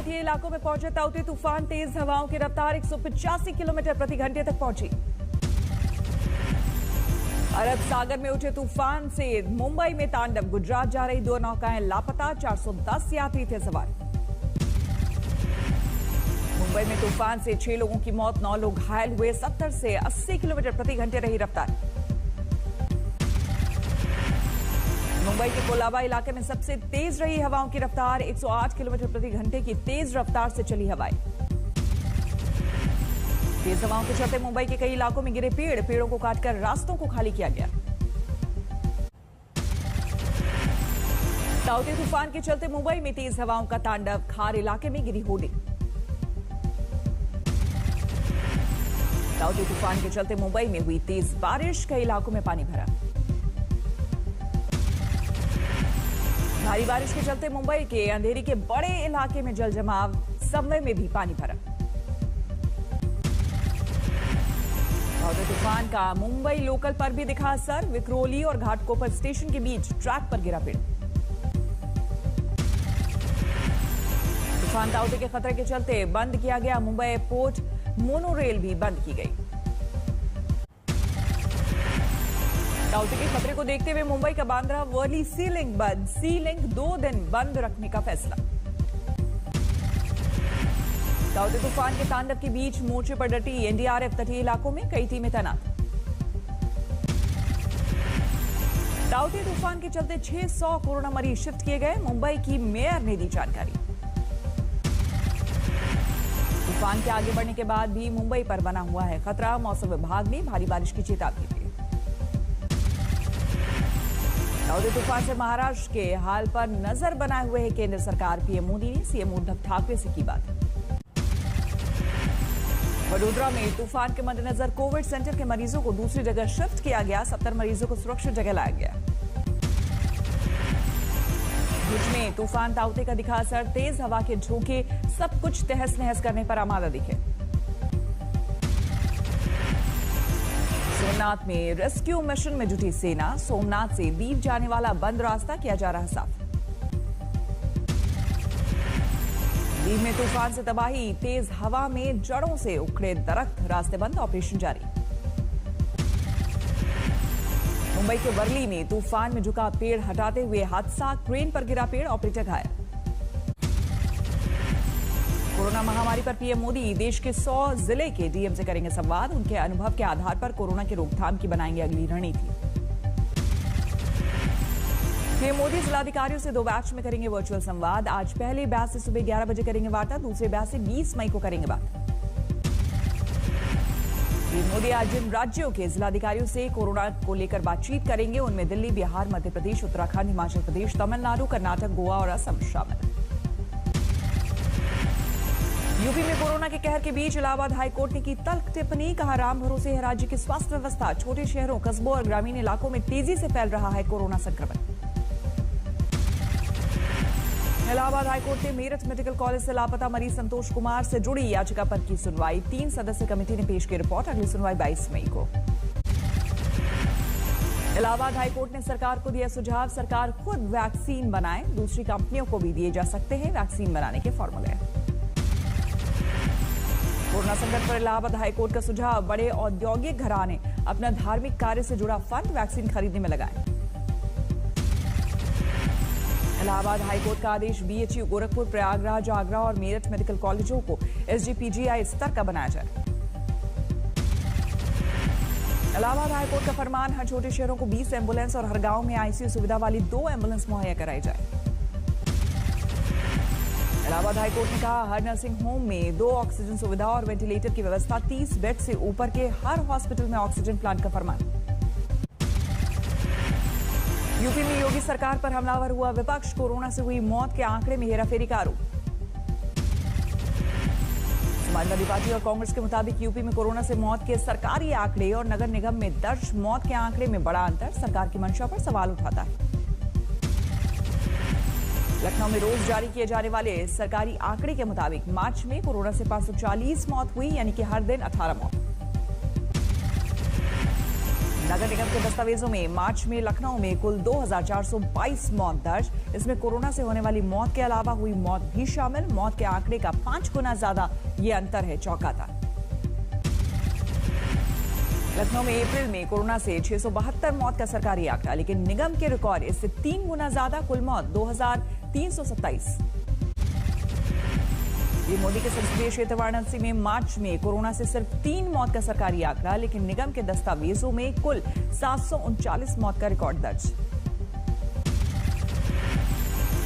तटीय इलाकों में पहुंचे ताउते तूफान। तेज हवाओं की रफ्तार 185 किलोमीटर प्रति घंटे तक पहुंची। अरब सागर में उठे तूफान से मुंबई में तांडव। गुजरात जा रही 2 नौकाएं लापता, 410 यात्री थे सवार। मुंबई में तूफान से 6 लोगों की मौत, 9 लोग घायल हुए। 70 से 80 किलोमीटर प्रति घंटे रही रफ्तार। मुंबई के कोलाबा इलाके में सबसे तेज रही हवाओं की रफ्तार। 108 किलोमीटर प्रति घंटे की तेज रफ्तार से चली हवाएं। तेज हवाओं के चलते मुंबई के कई इलाकों में गिरे पेड़ों को काटकर रास्तों को खाली किया गया। ताउते तूफान के चलते मुंबई में तेज हवाओं का तांडव। खार इलाके में गिरी होड़ी। ताउते तूफान के चलते मुंबई में हुई तेज बारिश, कई इलाकों में पानी भरा। भारी बारिश के चलते मुंबई के अंधेरी के बड़े इलाके में जल जमाव, सबवे में भी पानी भरा। ताउते तूफान का मुंबई लोकल पर भी दिखा असर। विक्रोली और घाटकोपर स्टेशन के बीच ट्रैक पर गिरा पेड़। तूफान ताउते के खतरे के चलते बंद किया गया मुंबई एयरपोर्ट, मोनोरेल भी बंद की गई। ताउते के खतरे को देखते हुए मुंबई का बांद्रा वर्ली सी लिंक बंद। सी लिंक 2 दिन बंद रखने का फैसला। ताउते तूफान के तांडव के बीच मोर्चे पर डटी एनडीआरएफ। तटीय इलाकों में कई टीमें तैनात। ताउते तूफान के चलते 600 कोरोना मरीज शिफ्ट किए गए, मुंबई की मेयर ने दी जानकारी। तूफान के आगे बढ़ने के बाद भी मुंबई पर बना हुआ है खतरा। मौसम विभाग ने भारी बारिश की चेतावनी दी। ताउते तूफान से महाराष्ट्र के हाल पर नजर बनाए हुए है केंद्र सरकार। पीएम मोदी ने सीएम उद्धव ठाकरे से की बात। वडोदरा में तूफान के मद्देनजर कोविड सेंटर के मरीजों को दूसरी जगह शिफ्ट किया गया। 70 मरीजों को सुरक्षित जगह लाया गया। भुज में तूफान ताउते का दिखा असर। तेज हवा के झोंके सब कुछ तहस नहस करने पर आमादा दिखे। सोमनाथ में रेस्क्यू मिशन में जुटी सेना। सोमनाथ से दीव जाने वाला बंद रास्ता किया जा रहा साफ। दीव में तूफान से तबाही। तेज हवा में जड़ों से उखड़े दरख्त, रास्ते बंद, ऑपरेशन जारी। मुंबई के वर्ली में तूफान में झुका पेड़ हटाते हुए हादसा। क्रेन पर गिरा पेड़, ऑपरेटर घायल। कोरोना महामारी पर पीएम मोदी देश के 100 जिले के डीएम से करेंगे संवाद। उनके अनुभव के आधार पर कोरोना की रोकथाम की बनाएंगे अगली रणनीति। पीएम मोदी जिलाधिकारियों से 2 बैच में करेंगे वर्चुअल संवाद। आज पहले बैच से सुबह 11 बजे करेंगे वार्ता, दूसरे बैच से 20 मई को करेंगे बात। पीएम मोदी आज जिन राज्यों के जिलाधिकारियों से कोरोना को लेकर बातचीत करेंगे उनमें दिल्ली, बिहार, मध्य प्रदेश, उत्तराखंड, हिमाचल प्रदेश, तमिलनाडु, कर्नाटक, गोवा और असम शामिल। यूपी में कोरोना के कहर के बीच इलाहाबाद हाईकोर्ट ने की तल्ख टिप्पणी। कहा, राम भरोसे है राज्य की स्वास्थ्य व्यवस्था। छोटे शहरों, कस्बों और ग्रामीण इलाकों में तेजी से फैल रहा है कोरोना संक्रमण। इलाहाबाद हाईकोर्ट ने मेरठ मेडिकल कॉलेज से लापता मरीज संतोष कुमार से जुड़ी याचिका पर की सुनवाई। 3 सदस्यीय कमेटी ने पेश की रिपोर्ट। अगली सुनवाई 22 मई को। इलाहाबाद हाईकोर्ट ने सरकार को दिया सुझाव, सरकार खुद वैक्सीन बनाए, दूसरी कंपनियों को भी दिए जा सकते हैं वैक्सीन बनाने के फॉर्मूले। कोरोना संकट पर इलाहाबाद हाईकोर्ट का सुझाव, बड़े औद्योगिक घराने अपना धार्मिक कार्य से जुड़ा फंड वैक्सीन खरीदने में लगाएं। इलाहाबाद हाईकोर्ट का आदेश, बीएचयू गोरखपुर, प्रयागराज, आगरा और मेरठ मेडिकल कॉलेजों को एसजीपीजीआई स्तर का बनाया जाए। इलाहाबाद हाईकोर्ट का फरमान, हर छोटे शहरों को 20 एम्बुलेंस और हर गांव में आईसीयू सुविधा वाली 2 एम्बुलेंस मुहैया कराई जाए। इलाहाबाद हाईकोर्ट ने कहा, हर नर्सिंग होम में 2 ऑक्सीजन सुविधा और वेंटिलेटर की व्यवस्था। 30 बेड से ऊपर के हर हॉस्पिटल में ऑक्सीजन प्लांट का फरमान। यूपी में योगी सरकार पर हमलावर हुआ विपक्ष। कोरोना से हुई मौत के आंकड़े में हेराफेरी का आरोप। समाजवादी पार्टी और कांग्रेस के मुताबिक यूपी में कोरोना से मौत के सरकारी आंकड़े और नगर निगम में दर्ज मौत के आंकड़े में बड़ा अंतर सरकार की मंशा पर सवाल उठाता है। लखनऊ में रोज जारी किए जाने वाले सरकारी आंकड़े के मुताबिक मार्च में कोरोना से 540 मौत हुई, यानी कि हर दिन 18 मौत। नगर निगम के दस्तावेजों में मार्च में लखनऊ में कुल 2422 मौत दर्ज। इसमें कोरोना से होने वाली मौत के अलावा हुई मौत भी शामिल। मौत के आंकड़े का 5 गुना ज्यादा ये अंतर है चौंकाता। लखनऊ में अप्रैल में कोरोना से 672 मौत का सरकारी आंकड़ा, लेकिन निगम के रिकॉर्ड इससे 3 गुना ज्यादा, कुल मौत 2327। ये मोदी के संसदीय क्षेत्र वाराणसी में मार्च में कोरोना से सिर्फ 3 मौत का सरकारी आंकड़ा, लेकिन निगम के दस्तावेजों में कुल 739 मौत का रिकॉर्ड दर्ज।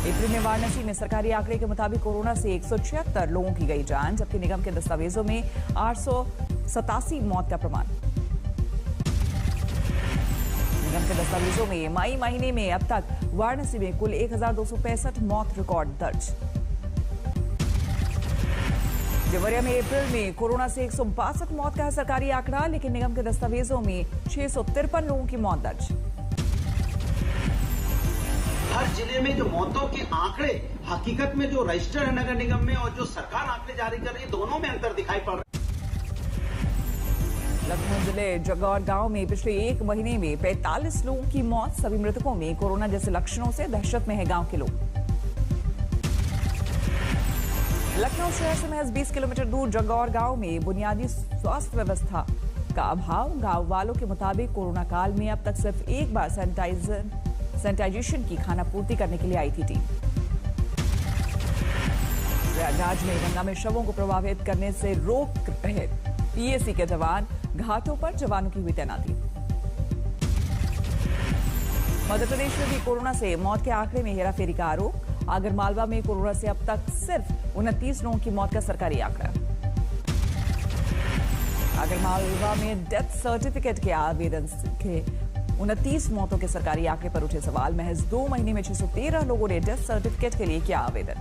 अप्रैल में वाराणसी में सरकारी आंकड़े के मुताबिक कोरोना से 176 लोगों की गई जान, जबकि निगम के दस्तावेजों में 887 मौत का प्रमाण। निगम के दस्तावेजों में मई महीने में अब तक वाराणसी में कुल 1265 मौत रिकॉर्ड दर्ज। देवरिया में अप्रैल में कोरोना से 162 मौत का है सरकारी आंकड़ा, लेकिन निगम के दस्तावेजों में 653 लोगों की मौत दर्ज। हर जिले में जो मौतों के आंकड़े हकीकत में जो रजिस्टर है नगर निगम में और जो सरकार आंकड़े जारी कर रही है, दोनों में अंतर दिखाई पड़ रहा है। लखनऊ जिले जगौर गांव में पिछले 1 महीने में 45 लोगों की मौत। सभी मृतकों में कोरोना जैसे लक्षणों से दहशत में है गांव के लोग। लखनऊ शहर से महज 20 किलोमीटर दूर जगौर गांव में बुनियादी स्वास्थ्य व्यवस्था का अभाव। गांव वालों के मुताबिक कोरोना काल में अब तक सिर्फ एक बार सैनिटाइजेशन की खानापूर्ति करने के लिए आई थी टीम। प्रयागराज में गंगा में शवों को प्रभावित करने से रोक रहे पीएसी के जवान, घाटों पर जवानों की हुई तैनाती। मध्य प्रदेश में भी कोरोना से मौत के आंकड़े में हेराफेरी का आरोप। आगरमालवा में कोरोना से अब तक सिर्फ 29 लोगों की मौत का सरकारी आंकड़ा। आगरमालवा में डेथ सर्टिफिकेट के आवेदन के 29 मौतों के सरकारी आंकड़े पर उठे सवाल। महज 2 महीने में 613 लोगों ने डेथ सर्टिफिकेट के लिए किया आवेदन।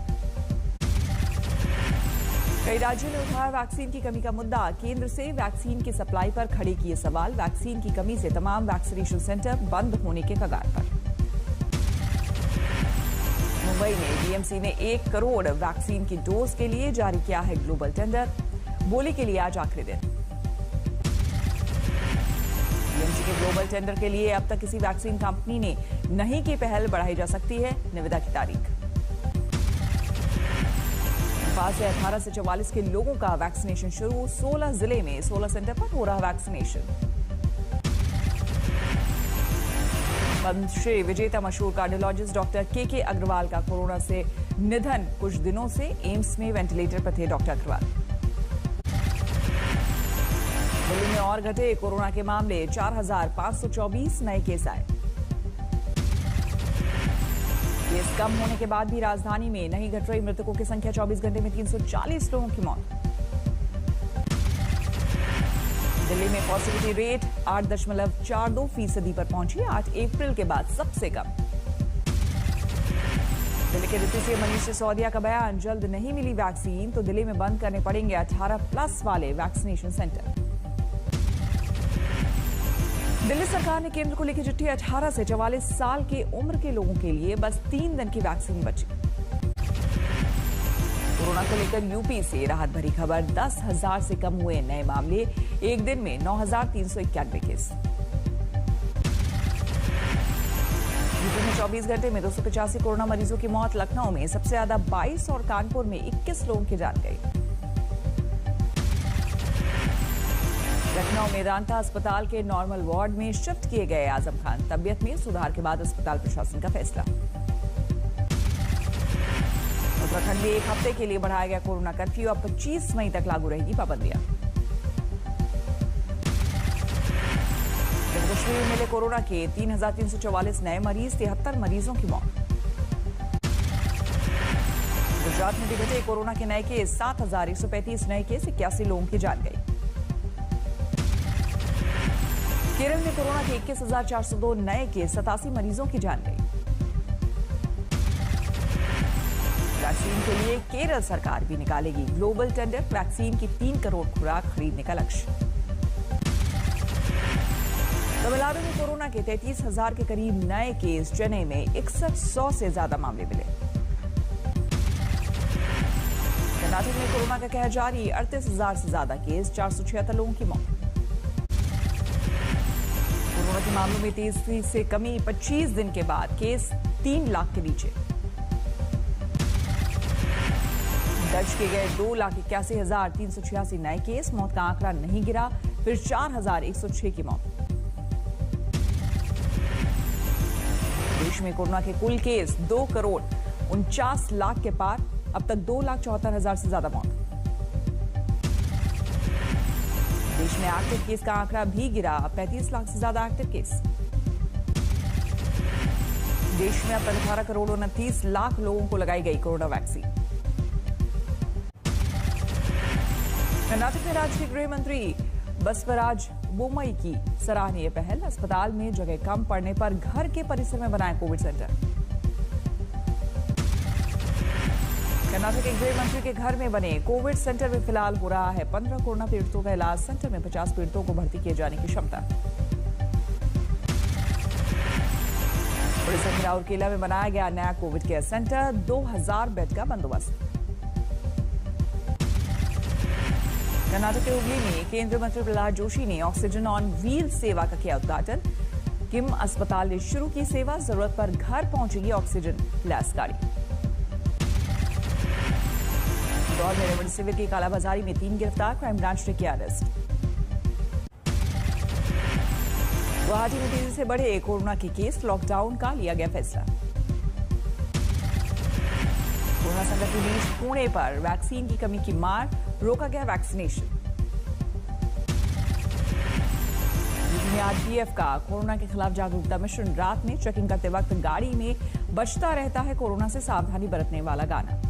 कई राज्यों ने उठाया वैक्सीन की कमी का मुद्दा। केंद्र से वैक्सीन की सप्लाई पर खड़े किए सवाल। वैक्सीन की कमी से तमाम वैक्सीनेशन सेंटर बंद होने के कगार पर। मुंबई में बीएमसी ने 1 करोड़ वैक्सीन की डोज के लिए जारी किया है ग्लोबल टेंडर। बोली के लिए आज आखिरी दिन। बीएमसी के ग्लोबल टेंडर के लिए अब तक किसी वैक्सीन कंपनी ने नहीं की पहल। बढ़ाई जा सकती है निविदा की तारीख। नेपाल से 18 से 44 के लोगों का वैक्सीनेशन शुरू। 16 जिले में 16 सेंटर पर हो रहा वैक्सीनेशन। पद्मश्री विजेता मशहूर कार्डियोलॉजिस्ट डॉक्टर के अग्रवाल का कोरोना से निधन। कुछ दिनों से एम्स में वेंटिलेटर पर थे डॉक्टर अग्रवाल। दिल्ली में और घटे कोरोना के मामले। 4524 नए केस आए। केस कम होने के बाद भी राजधानी में नहीं घट रही मृतकों की संख्या। 24 घंटे में 340 लोगों की मौत। दिल्ली में पॉजिटिविटी रेट 8.42% पर पहुंची। 8 अप्रैल के बाद सबसे कम। दिल्ली के डिप्टी सीएम मनीष सिसोदिया का बयान, जल्द नहीं मिली वैक्सीन तो दिल्ली में बंद करने पड़ेंगे 18+ वाले वैक्सीनेशन सेंटर। दिल्ली सरकार ने केंद्र को लिखी चिट्ठी। 18 से 44 साल के उम्र के लोगों के लिए बस 3 दिन की वैक्सीन बची। कोरोना को लेकर यूपी से राहत भरी खबर। 10,000 से कम हुए नए मामले। एक दिन में 9,391 केस। यूपी में 24 घंटे में 285 कोरोना मरीजों की मौत। लखनऊ में सबसे ज्यादा 22 और कानपुर में 21 लोगों की जान गई। लखनऊ मेदांता अस्पताल के नॉर्मल वार्ड में शिफ्ट किए गए आजम खान। तबियत में सुधार के बाद अस्पताल प्रशासन का फैसला। उत्तराखंड में 1 हफ्ते के लिए बढ़ाया गया कोरोना कर्फ्यू। अब 25 मई तक लागू रहेगी पाबंदियां। जम्मू कश्मीर में मिले कोरोना के 3,344 नए मरीज। 73 मरीजों की मौत। गुजरात में भी घटे कोरोना के नए केस। 7,135 नए केस। 81 लोगों की जान गई। केरल में कोरोना के 21,402 नए केस। 87 मरीजों की जान गई। वैक्सीन के लिए केरल सरकार भी निकालेगी ग्लोबल टेंडर। वैक्सीन की 3 करोड़ खुराक खरीदने का लक्ष्य। तमिलनाडु में कोरोना के 33,000 के करीब नए केस। चेन्नई में 6100 से ज्यादा मामले मिले। कर्नाटक में कोरोना का कहर जारी। 38,000 से ज्यादा केस। 476 लोगों की मौत। कोरोना के मामलों में तेजी से कमी, 25 दिन के बाद केस 3 लाख के नीचे। दर्ज किए गए 2,81,386 नए केस, मौत का आंकड़ा नहीं गिरा, फिर 4,106 की मौत। देश में कोरोना के कुल केस 2,49,00,000 के पार, अब तक 2,74,000 से ज्यादा मौत। देश में एक्टिव केस का आंकड़ा भी गिरा, 35 लाख से ज्यादा एक्टिव केस। देश में अब तक 18,29,00,000 लोगों को लगाई गई कोरोना वैक्सीन। कर्नाटक में राज्य के गृह मंत्री बसवराज बोम्मई की सराहनीय पहल, अस्पताल में जगह कम पड़ने पर घर के परिसर में बनाए कोविड सेंटर। कर्नाटक के गृह मंत्री के घर में बने कोविड सेंटर में फिलहाल हो रहा है 15 कोरोना पीड़ितों का इलाज। सेंटर में 50 पीड़ितों को भर्ती किए जाने की क्षमता। उड़ीसा के राउरकेला में बनाया गया नया कोविड केयर सेंटर, 2000 बेड का बंदोबस्त। कर्नाटक के हुगली में केंद्रीय मंत्री प्रहलाद जोशी ने ऑक्सीजन ऑन व्हील सेवा का किया उद्घाटन। किम अस्पताल ने शुरू की सेवा, जरूरत पर घर पहुंचेगी ऑक्सीजन लैस गाड़ी। इंदौर में रेमडेसिविर की कालाबाजारी में 3 गिरफ्तार, क्राइम ब्रांच ने किया अरेस्ट। गुवाहाटी में तेजी से बढ़े कोरोना के केस, लॉकडाउन का लिया गया फैसला। कोरोना संकट के बीच पुणे पर वैक्सीन की कमी की मार, रोका गया वैक्सीनेशन। आरपीएफ का कोरोना के खिलाफ जागरूकता मिशन, रात में चेकिंग करते वक्त गाड़ी में बजता रहता है कोरोना से सावधानी बरतने वाला गाना।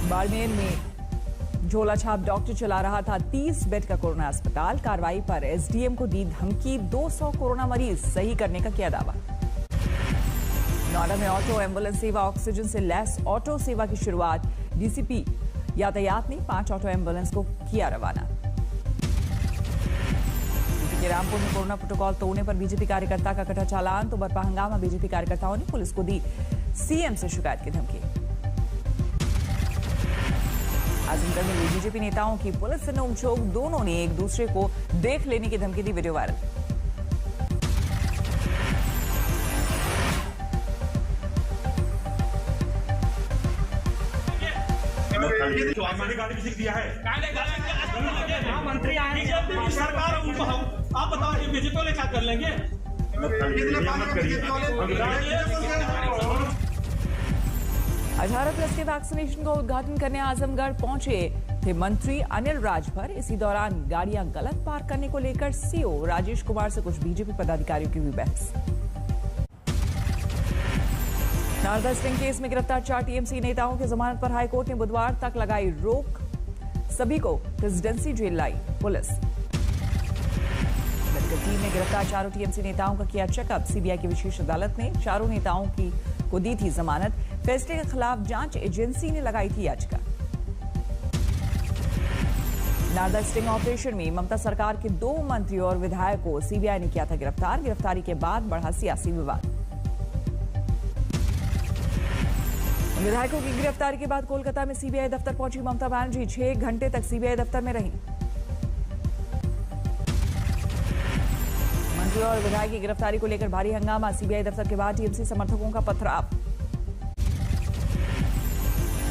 बाड़मेर में झोलाछाप डॉक्टर चला रहा था 30 बेड का कोरोना अस्पताल, कार्रवाई पर एसडीएम को दी धमकी, 200 कोरोना मरीज सही करने का किया दावा। नोएडा में ऑटो एम्बुलेंस सेवा, ऑक्सीजन से लैस ऑटो सेवा की शुरुआत, डीसीपी यातायात ने 5 ऑटो एम्बुलेंस को किया रवाना। यूपी के रामपुर में कोरोना प्रोटोकॉल तोड़ने पर बीजेपी कार्यकर्ता का कटा चालान, तो बरपा हंगामा, बीजेपी कार्यकर्ताओं ने पुलिस को दी सीएम से शिकायत की धमकी। आजमगढ़ में बीजेपी नेताओं की पुलिस से नोकझोंक, दोनों ने एक दूसरे को देख लेने की धमकी दी, वीडियो वायरल। गाड़ी दिया है मंत्री आए सरकार, आप बताओ बीजेपी वाले क्या कर लेंगे? अठारह प्लस के वैक्सीनेशन का उद्घाटन करने आजमगढ़ पहुंचे थे मंत्री अनिल राजभर। इसी दौरान गाड़ियां गलत पार्क करने को लेकर सीओ राजेश कुमार से कुछ बीजेपी पदाधिकारियों की हुई बहस। नारदा स्टिंग केस में गिरफ्तार 4 टीएमसी नेताओं की जमानत पर हाईकोर्ट ने बुधवार तक लगाई रोक, सभी को प्रेसिडेंसी जेल लाई पुलिस। मेडिकल टीम ने गिरफ्तार 4 टीएमसी नेताओं का किया चेकअप। सीबीआई की विशेष अदालत ने 4 नेताओं को दी थी जमानत। फैसले के खिलाफ जांच एजेंसी ने लगाई थी याचिका। नारदा स्टिंग ऑपरेशन में ममता सरकार के 2 मंत्रियों और विधायक को सीबीआई ने किया था गिरफ्तार। गिरफ्तारी के बाद बढ़ा सियासी विवाद। विधायकों की गिरफ्तारी के बाद कोलकाता में सीबीआई दफ्तर पहुंची ममता बनर्जी, 6 घंटे तक सीबीआई दफ्तर में रही। मंत्री और विधायक की गिरफ्तारी को लेकर भारी हंगामा, सीबीआई दफ्तर के बाद टीएमसी समर्थकों का पथराव।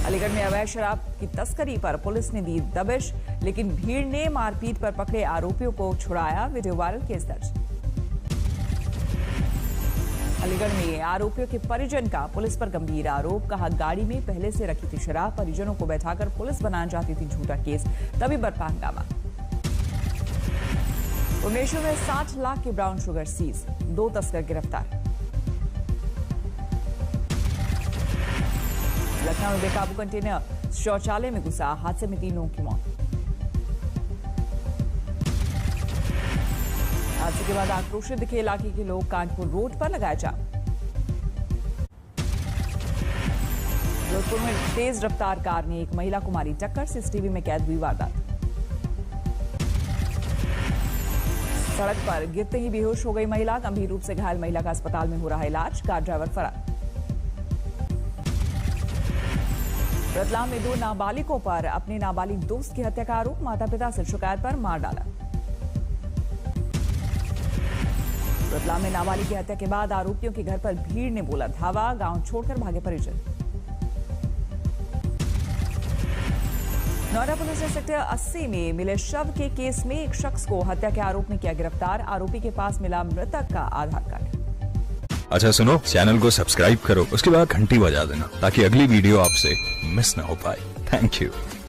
अलीगढ़ में अवैध शराब की तस्करी पर पुलिस ने दी दबिश, लेकिन भीड़ ने मारपीट पर पकड़े आरोपियों को छुड़ाया, वीडियो वायरल, केस दर्ज। अलीगढ़ में आरोपियों के परिजन का पुलिस पर गंभीर आरोप, कहा गाड़ी में पहले से रखी थी शराब, परिजनों को बैठाकर पुलिस बनाना चाहती थी झूठा केस, तभी बरपा हंगामा। भुवनेश्वर में 60 लाख के ब्राउन शुगर सीज, 2 तस्कर गिरफ्तार। लखनऊ में बेकाबू कंटेनर शौचालय में घुसा, हादसे में 3 लोगों की मौत। हादसे के बाद आक्रोशित दिखे इलाके के लोग, कानपुर रोड पर लगाया जाम। जोधपुर में तेज रफ्तार कार ने एक महिला को मारी टक्कर, सीसीटीवी में कैद हुई वारदात। सड़क पर गिरते ही बेहोश हो गई महिला, गंभीर रूप से घायल महिला का अस्पताल में हो रहा इलाज। कार ड्राइवर फरार। रतलाम में 2 नाबालिगों पर अपने नाबालिग दोस्त की हत्या का आरोप, माता पिता से शिकायत पर मार डाला। रतलाम में नाबालिग की हत्या के बाद आरोपियों के घर पर भीड़ ने बोला धावा, गांव छोड़कर भागे परिजन। नोएडा पुलिस ने सेक्टर 80 में मिले शव के केस में एक शख्स को हत्या के आरोप में किया गिरफ्तार। आरोपी के पास मिला मृतक का आधार कार्ड। अच्छा सुनो, चैनल को सब्सक्राइब करो, उसके बाद घंटी बजा देना ताकि अगली वीडियो आपसे मिस ना हो पाए। Thank you.